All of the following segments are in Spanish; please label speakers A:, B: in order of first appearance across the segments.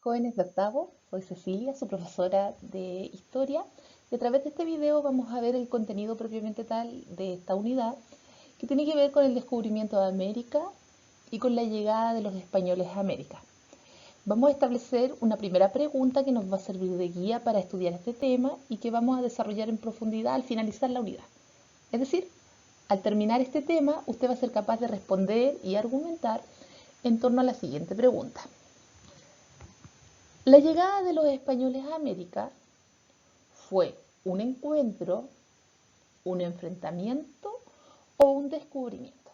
A: Jóvenes de octavo, soy Cecilia, su profesora de historia, y a través de este video vamos a ver el contenido propiamente tal de esta unidad, que tiene que ver con el descubrimiento de América y con la llegada de los españoles a América. Vamos a establecer una primera pregunta que nos va a servir de guía para estudiar este tema y que vamos a desarrollar en profundidad al finalizar la unidad. Es decir, al terminar este tema, usted va a ser capaz de responder y argumentar en torno a la siguiente pregunta. La llegada de los españoles a América fue un encuentro, un enfrentamiento o un descubrimiento.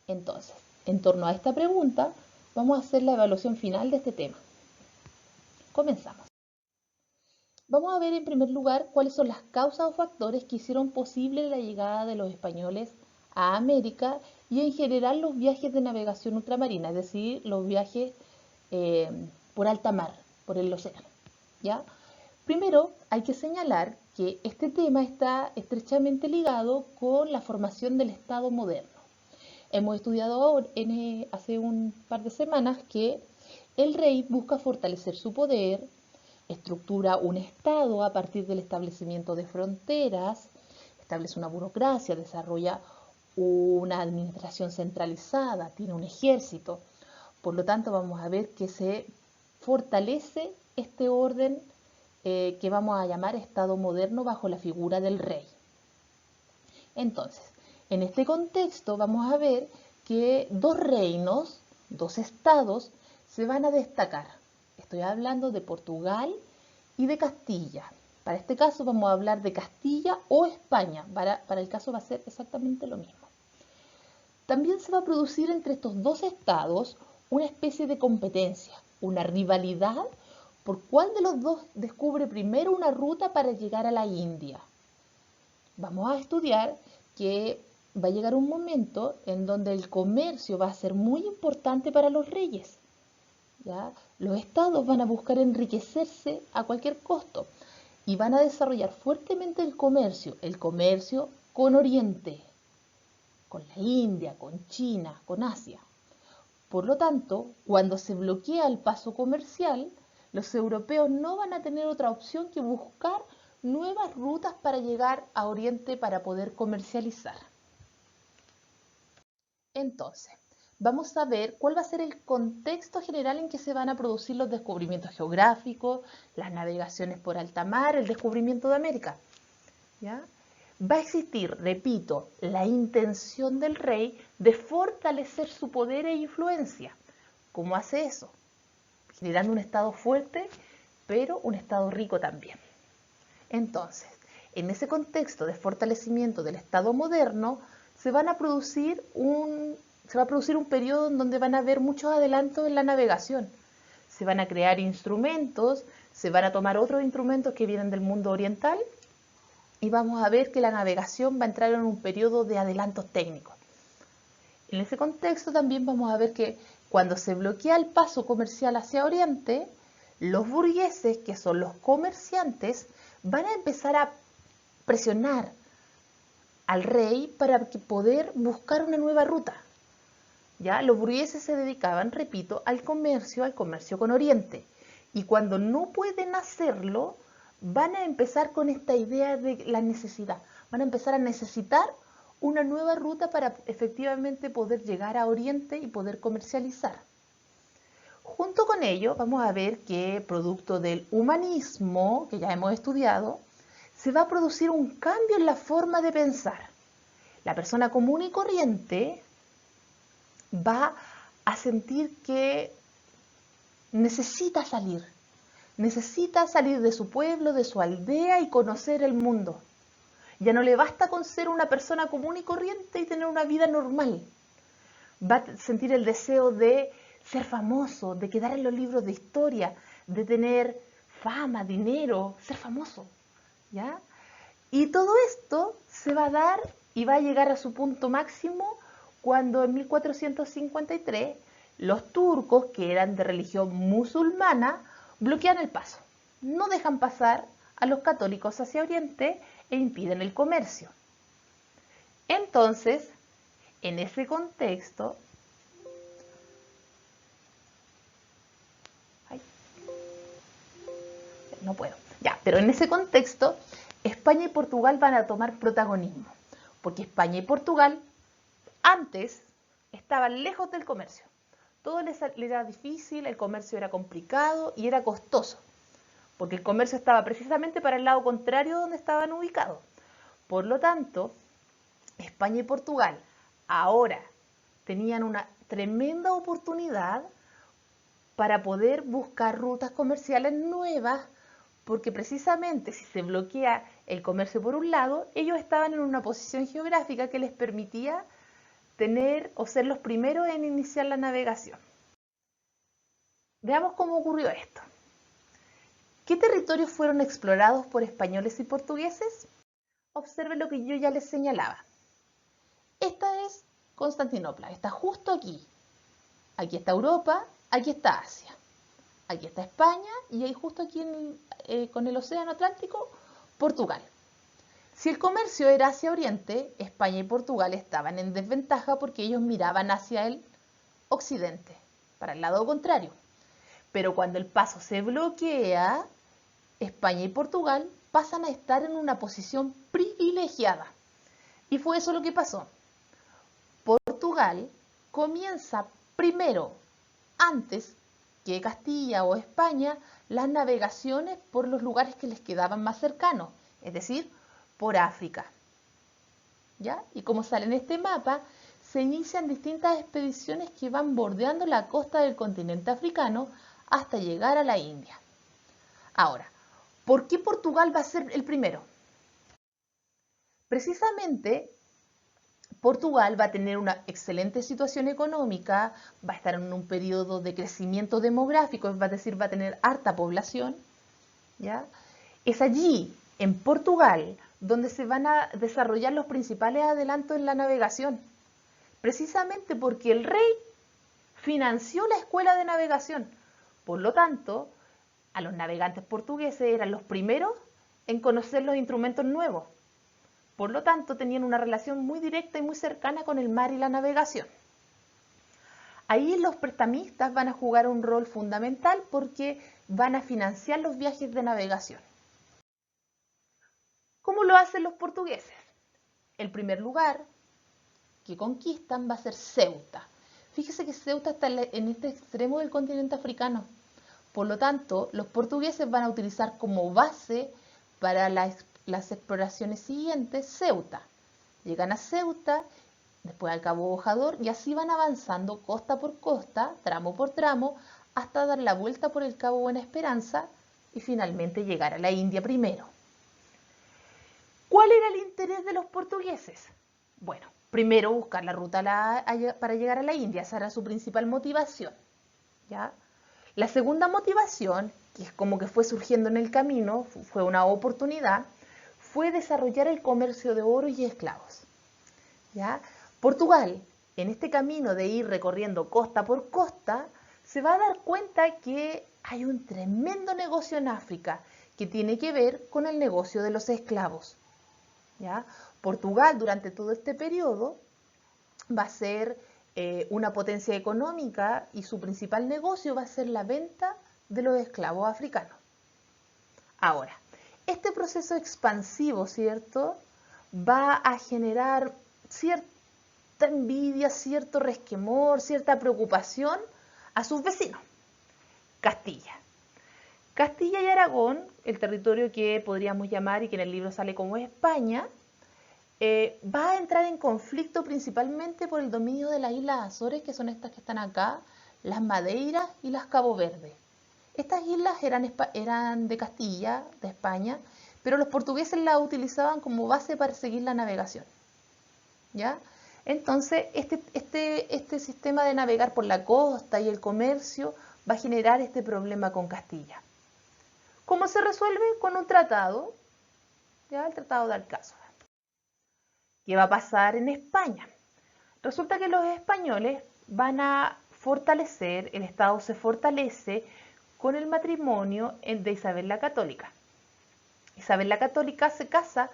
A: Entonces, en torno a esta pregunta, vamos a hacer la evaluación final de este tema. Comenzamos. Vamos a ver en primer lugar cuáles son las causas o factores que hicieron posible la llegada de los españoles a América y en general los viajes de navegación ultramarina, es decir, los viajes por alta mar, por el océano. ¿Ya? Primero, hay que señalar que este tema está estrechamente ligado con la formación del Estado moderno. Hemos estudiado hace un par de semanas que el rey busca fortalecer su poder, estructura un Estado a partir del establecimiento de fronteras, establece una burocracia, desarrolla una administración centralizada, tiene un ejército. Por lo tanto, vamos a ver que se fortalece este orden que vamos a llamar Estado moderno bajo la figura del rey. Entonces, en este contexto vamos a ver que dos reinos, dos estados, se van a destacar. Estoy hablando de Portugal y de Castilla. Para este caso vamos a hablar de Castilla o España. Para el caso va a ser exactamente lo mismo. También se va a producir entre estos dos estados una especie de competencia, una rivalidad por cuál de los dos descubre primero una ruta para llegar a la India. Vamos a estudiar que va a llegar un momento en donde el comercio va a ser muy importante para los reyes. ¿Ya? Los estados van a buscar enriquecerse a cualquier costo y van a desarrollar fuertemente el comercio con Oriente, con la India, con China, con Asia. Por lo tanto, cuando se bloquea el paso comercial, los europeos no van a tener otra opción que buscar nuevas rutas para llegar a Oriente para poder comercializar. Entonces, vamos a ver cuál va a ser el contexto general en que se van a producir los descubrimientos geográficos, las navegaciones por alta mar, el descubrimiento de América. ¿Ya? Va a existir, repito, la intención del rey de fortalecer su poder e influencia. ¿Cómo hace eso? Generando un Estado fuerte, pero un Estado rico también. Entonces, en ese contexto de fortalecimiento del Estado moderno, se va a producir un periodo en donde van a haber muchos adelantos en la navegación. Se van a crear instrumentos, se van a tomar otros instrumentos que vienen del mundo oriental y vamos a ver que la navegación va a entrar en un periodo de adelantos técnicos. En ese contexto también vamos a ver que cuando se bloquea el paso comercial hacia Oriente, los burgueses, que son los comerciantes, van a empezar a presionar al rey para poder buscar una nueva ruta. ¿Ya? Los burgueses se dedicaban, repito, al comercio con Oriente. Y cuando no pueden hacerlo, van a empezar con esta idea de la necesidad. Van a empezar a necesitar una nueva ruta para efectivamente poder llegar a Oriente y poder comercializar. Junto con ello, vamos a ver que producto del humanismo, que ya hemos estudiado, se va a producir un cambio en la forma de pensar. La persona común y corriente va a sentir que necesita salir de su pueblo, de su aldea y conocer el mundo. Ya no le basta con ser una persona común y corriente y tener una vida normal. Va a sentir el deseo de ser famoso, de quedar en los libros de historia, de tener fama, dinero, ser famoso. ¿Ya? Y todo esto se va a dar y va a llegar a su punto máximo cuando en 1453 los turcos, que eran de religión musulmana, bloquean el paso. No dejan pasar a los católicos hacia Oriente e impiden el comercio. Entonces, en ese contexto, no puedo. Ya, pero en ese contexto, España y Portugal van a tomar protagonismo, porque España y Portugal antes estaban lejos del comercio. Todo les era difícil, el comercio era complicado y era costoso, porque el comercio estaba precisamente para el lado contrario donde estaban ubicados. Por lo tanto, España y Portugal ahora tenían una tremenda oportunidad para poder buscar rutas comerciales nuevas, porque precisamente si se bloquea el comercio por un lado, ellos estaban en una posición geográfica que les permitía tener o ser los primeros en iniciar la navegación. Veamos cómo ocurrió esto. ¿Qué territorios fueron explorados por españoles y portugueses? Observen lo que yo ya les señalaba. Esta es Constantinopla, está justo aquí. Aquí está Europa, aquí está Asia. Aquí está España y ahí justo aquí con el océano Atlántico, Portugal. Si el comercio era hacia Oriente, España y Portugal estaban en desventaja porque ellos miraban hacia el occidente, para el lado contrario. Pero cuando el paso se bloquea, España y Portugal pasan a estar en una posición privilegiada. Y fue eso lo que pasó. Portugal comienza primero, antes que Castilla o España, las navegaciones por los lugares que les quedaban más cercanos, es decir, por África. ¿Ya? Y como sale en este mapa, se inician distintas expediciones que van bordeando la costa del continente africano hasta llegar a la India. Ahora, ¿por qué Portugal va a ser el primero? Precisamente, Portugal va a tener una excelente situación económica, va a estar en un periodo de crecimiento demográfico, es decir, va a tener harta población, ¿ya? Es allí, en Portugal, donde se van a desarrollar los principales adelantos en la navegación, precisamente porque el rey financió la escuela de navegación. Por lo tanto, a los navegantes portugueses eran los primeros en conocer los instrumentos nuevos. Por lo tanto, tenían una relación muy directa y muy cercana con el mar y la navegación. Ahí los prestamistas van a jugar un rol fundamental porque van a financiar los viajes de navegación. ¿Cómo lo hacen los portugueses? El primer lugar que conquistan va a ser Ceuta. Fíjese que Ceuta está en este extremo del continente africano. Por lo tanto, los portugueses van a utilizar como base para las exploraciones siguientes Ceuta. Llegan a Ceuta, después al Cabo Bojador y así van avanzando costa por costa, tramo por tramo, hasta dar la vuelta por el Cabo Buena Esperanza y finalmente llegar a la India primero. ¿Cuál era el interés de los portugueses? Bueno, primero buscar la ruta para llegar a la India, esa era su principal motivación, ¿ya? La segunda motivación, que es como que fue surgiendo en el camino, fue una oportunidad, fue desarrollar el comercio de oro y esclavos, ¿ya? Portugal, en este camino de ir recorriendo costa por costa, se va a dar cuenta que hay un tremendo negocio en África que tiene que ver con el negocio de los esclavos, ¿ya? Portugal durante todo este periodo va a ser una potencia económica y su principal negocio va a ser la venta de los esclavos africanos. Ahora, este proceso expansivo, ¿cierto?, va a generar cierta envidia, cierto resquemor, cierta preocupación a sus vecinos. Castilla. Castilla y Aragón, el territorio que podríamos llamar y que en el libro sale como España, va a entrar en conflicto principalmente por el dominio de las Islas Azores, que son estas que están acá, las Madeiras y las Cabo Verde. Estas islas eran de Castilla, de España, pero los portugueses las utilizaban como base para seguir la navegación, ¿ya? Entonces, este sistema de navegar por la costa y el comercio va a generar este problema con Castilla. ¿Cómo se resuelve? Con un tratado, ¿ya? El Tratado de Alcázar. ¿Qué va a pasar en España? Resulta que los españoles van a fortalecer, el Estado se fortalece con el matrimonio de Isabel la Católica. Isabel la Católica se casa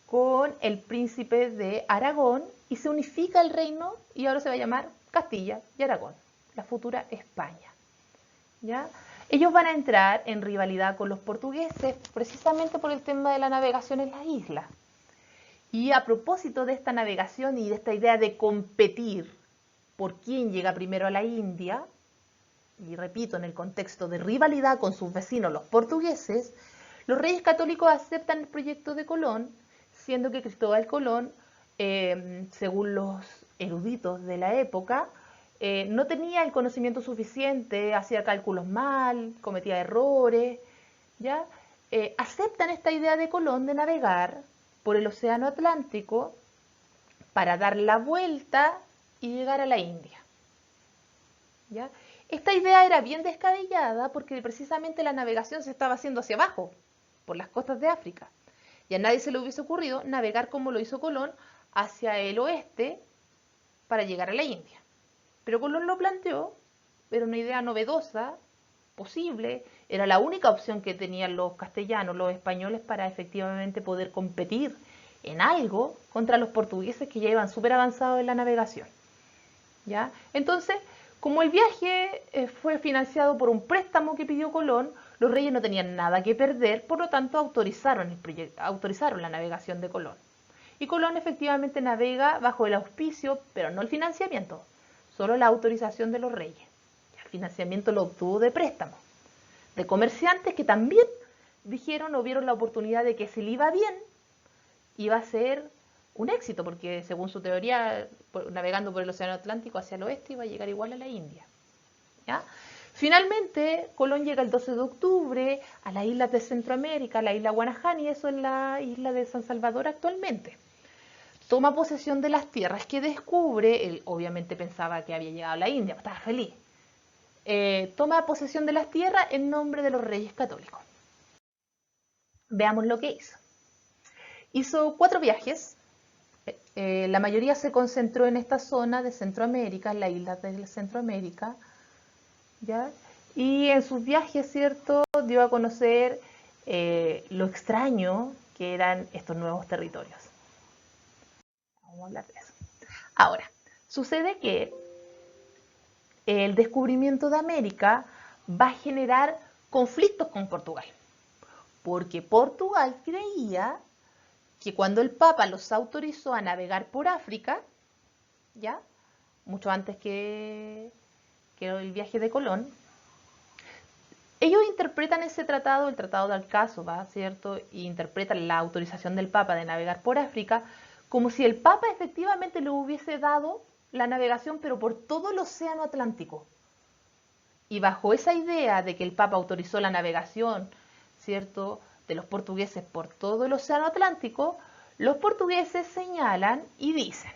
A: con el príncipe de Aragón y se unifica el reino y ahora se va a llamar Castilla y Aragón, la futura España, ¿ya? Ellos van a entrar en rivalidad con los portugueses precisamente por el tema de la navegación en las islas. Y a propósito de esta navegación y de esta idea de competir por quién llega primero a la India, y repito, en el contexto de rivalidad con sus vecinos los portugueses, los reyes católicos aceptan el proyecto de Colón, siendo que Cristóbal Colón, según los eruditos de la época, no tenía el conocimiento suficiente, hacía cálculos mal, cometía errores, ¿ya? Aceptan esta idea de Colón de navegar por el Océano Atlántico para dar la vuelta y llegar a la India, ¿ya? Esta idea era bien descabellada porque precisamente la navegación se estaba haciendo hacia abajo, por las costas de África. Y a nadie se le hubiese ocurrido navegar como lo hizo Colón hacia el oeste para llegar a la India. Pero Colón lo planteó, era una idea novedosa, posible, era la única opción que tenían los castellanos, los españoles, para efectivamente poder competir en algo contra los portugueses que ya iban súper avanzados en la navegación, ¿ya? Entonces, como el viaje fue financiado por un préstamo que pidió Colón, los reyes no tenían nada que perder, por lo tanto autorizaron la navegación de Colón. Y Colón efectivamente navega bajo el auspicio, pero no el financiamiento, solo la autorización de los reyes. El financiamiento lo obtuvo de préstamos, de comerciantes que también dijeron o vieron la oportunidad de que si le iba bien, iba a ser un éxito, porque según su teoría, navegando por el Océano Atlántico hacia el oeste, iba a llegar igual a la India, ¿ya? Finalmente, Colón llega el 12 de octubre a las islas de Centroamérica, a la isla Guanahani, eso es la isla de San Salvador actualmente. Toma posesión de las tierras que descubre, él obviamente pensaba que había llegado a la India, estaba feliz. Toma posesión de las tierras en nombre de los reyes católicos. Veamos lo que hizo. Hizo 4 viajes. La mayoría se concentró en esta zona de Centroamérica, en las islas de Centroamérica, ¿ya? Y en sus viajes, ¿cierto?, dio a conocer lo extraño que eran estos nuevos territorios. Vamos a hablar de eso. Ahora, sucede que el descubrimiento de América va a generar conflictos con Portugal, porque Portugal creía que cuando el Papa los autorizó a navegar por África, ¿ya?, mucho antes que el viaje de Colón, ellos interpretan ese tratado, el Tratado de Alcázaba, ¿cierto?, e interpretan la autorización del Papa de navegar por África como si el Papa efectivamente le hubiese dado la navegación, pero por todo el Océano Atlántico. Y bajo esa idea de que el Papa autorizó la navegación, ¿cierto?, de los portugueses por todo el Océano Atlántico, los portugueses señalan y dicen: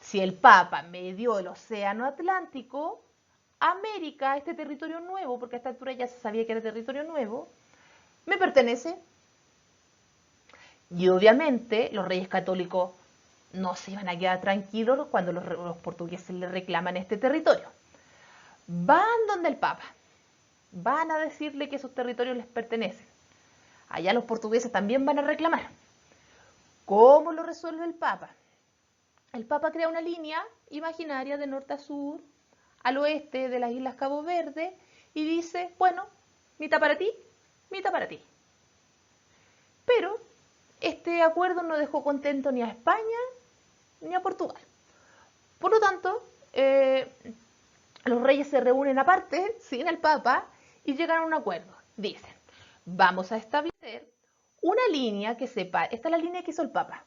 A: si el Papa me dio el Océano Atlántico, América, este territorio nuevo, porque a esta altura ya se sabía que era territorio nuevo, me pertenece. Y obviamente los reyes católicos no se iban a quedar tranquilos cuando los portugueses le reclaman este territorio. Van donde el Papa, van a decirle que esos territorios les pertenecen. Allá los portugueses también van a reclamar. ¿Cómo lo resuelve el Papa? El Papa crea una línea imaginaria de norte a sur, al oeste de las Islas Cabo Verde, y dice: bueno, mitad para ti, mitad para ti. Pero este acuerdo no dejó contento ni a España ni a Portugal. Por lo tanto, los reyes se reúnen aparte, sin el Papa, y llegan a un acuerdo. Dicen: vamos a establecer una línea que separe. Esta es la línea que hizo el Papa.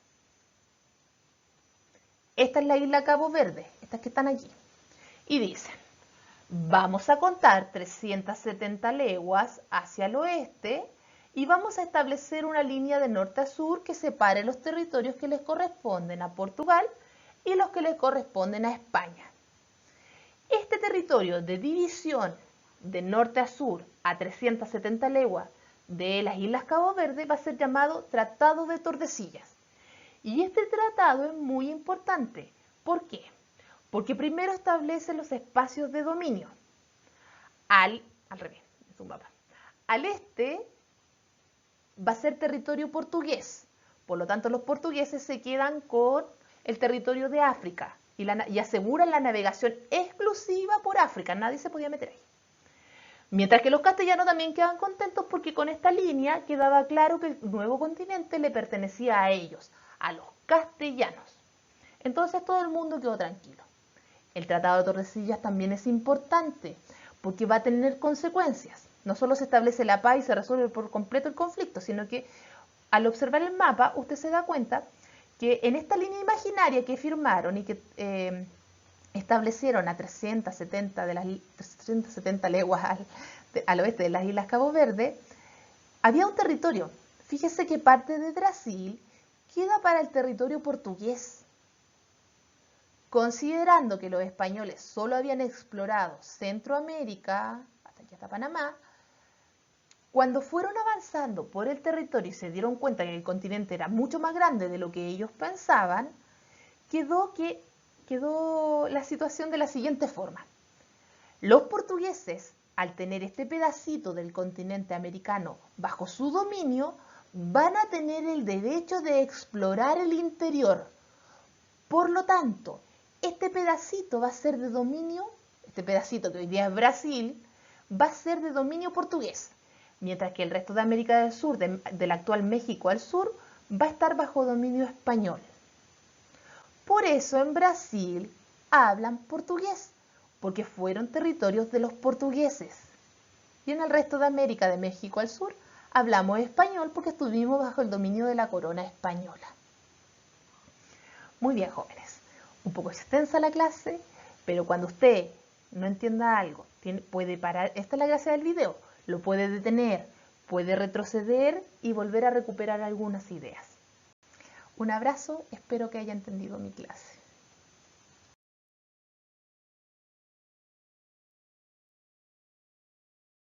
A: Esta es la isla Cabo Verde, estas que están aquí. Y dicen: vamos a contar 370 leguas hacia el oeste y vamos a establecer una línea de norte a sur que separe los territorios que les corresponden a Portugal y los que les corresponden a España. Este territorio de división de norte a sur a 370 leguas de las Islas Cabo Verde va a ser llamado Tratado de Tordesillas. Y este tratado es muy importante. ¿Por qué? Porque primero establece los espacios de dominio. Al revés, es un mapa. Al este va a ser territorio portugués. Por lo tanto, los portugueses se quedan con el territorio de África y aseguran la navegación exclusiva por África. Nadie se podía meter ahí. Mientras que los castellanos también quedan contentos porque con esta línea quedaba claro que el nuevo continente le pertenecía a ellos, a los castellanos. Entonces todo el mundo quedó tranquilo. El Tratado de Tordesillas también es importante porque va a tener consecuencias. No solo se establece la paz y se resuelve por completo el conflicto, sino que al observar el mapa usted se da cuenta que en esta línea imaginaria que firmaron y que establecieron a 370 leguas al oeste de las Islas Cabo Verde, había un territorio. Fíjese que parte de Brasil queda para el territorio portugués. Considerando que los españoles solo habían explorado Centroamérica, hasta aquí hasta Panamá, cuando fueron avanzando por el territorio y se dieron cuenta que el continente era mucho más grande de lo que ellos pensaban, quedó la situación de la siguiente forma. Los portugueses, al tener este pedacito del continente americano bajo su dominio, van a tener el derecho de explorar el interior. Por lo tanto, este pedacito va a ser de dominio, este pedacito que hoy día es Brasil, va a ser de dominio portugués, mientras que el resto de América del Sur, del actual México al sur, va a estar bajo dominio español. Por eso en Brasil hablan portugués, porque fueron territorios de los portugueses. Y en el resto de América, de México al sur, hablamos español porque estuvimos bajo el dominio de la corona española. Muy bien, jóvenes. Un poco extensa la clase, pero cuando usted no entienda algo, puede parar. Esta es la gracia del video. Lo puede detener, puede retroceder y volver a recuperar algunas ideas. Un abrazo, espero que haya entendido mi clase.